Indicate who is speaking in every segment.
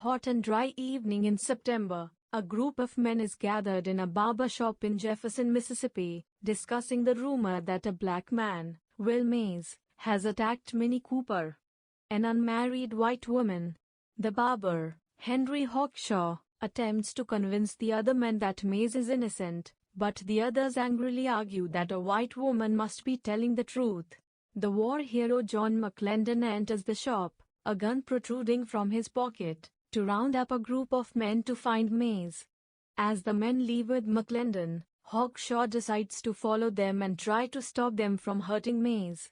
Speaker 1: hot and dry evening in September, a group of men is gathered in a barbershop in Jefferson, Mississippi, discussing the rumor that a black man, Will Mays, has attacked Minnie Cooper, an unmarried white woman. The barber, Henry Hawkshaw, attempts to convince the other men that Mays is innocent, but the others angrily argue that a white woman must be telling the truth. The war hero John McLendon enters the shop, a gun protruding from his pocket, to round up a group of men to find Mays. As the men leave with McLendon, Hawkshaw decides to follow them and try to stop them from hurting Mays.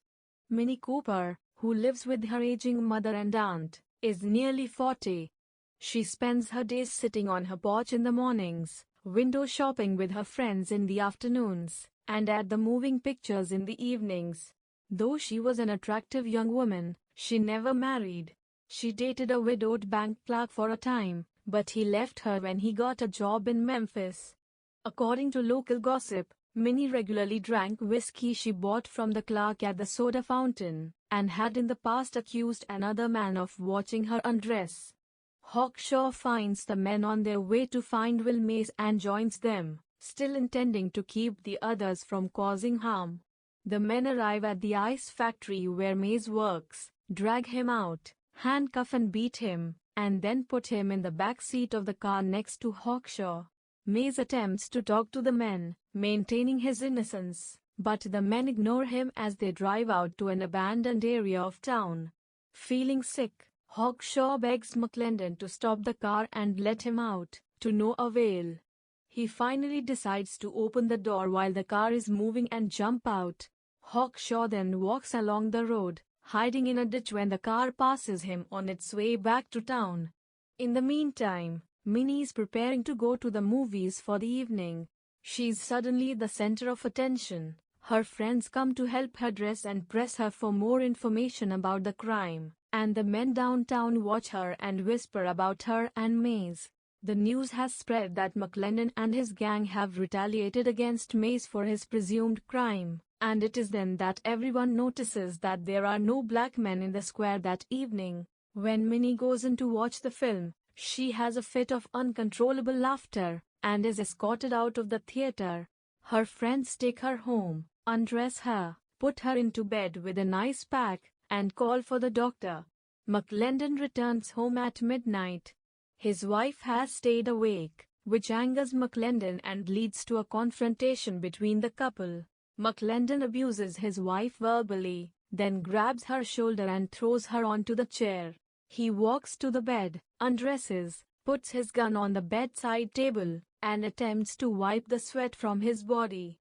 Speaker 1: Minnie Cooper, who lives with her aging mother and aunt, is nearly 40. She spends her days sitting on her porch in the mornings, window shopping with her friends in the afternoons, and at the moving pictures in the evenings. Though she was an attractive young woman, she never married. She dated a widowed bank clerk for a time, but he left her when he got a job in Memphis. According to local gossip, Minnie regularly drank whiskey she bought from the clerk at the soda fountain, and had in the past accused another man of watching her undress. Hawkshaw finds the men on their way to find Will Mays and joins them, still intending to keep the others from causing harm. The men arrive at the ice factory where Mays works, drag him out, handcuff and beat him, and then put him in the back seat of the car next to Hawkshaw. Mays attempts to talk to the men, maintaining his innocence, but the men ignore him as they drive out to an abandoned area of town. Feeling sick, Hawkshaw begs McLendon to stop the car and let him out, to no avail. He finally decides to open the door while the car is moving and jump out. Hawkshaw then walks along the road, hiding in a ditch when the car passes him on its way back to town. In the meantime, Minnie is preparing to go to the movies for the evening. She's suddenly the center of attention. Her friends come to help her dress and press her for more information about the crime, and the men downtown watch her and whisper about her and Mays. The news has spread that McLendon and his gang have retaliated against Mays for his presumed crime, and it is then that everyone notices that there are no black men in the square that evening. When Minnie goes in to watch the film, she has a fit of uncontrollable laughter, and is escorted out of the theater. Her friends take her home, undress her, put her into bed with an ice pack, and call for the doctor. McLendon returns home at midnight. His wife has stayed awake, which angers McLendon and leads to a confrontation between the couple. McLendon abuses his wife verbally, then grabs her shoulder and throws her onto the chair. He walks to the bed, undresses, puts his gun on the bedside table, and attempts to wipe the sweat from his body.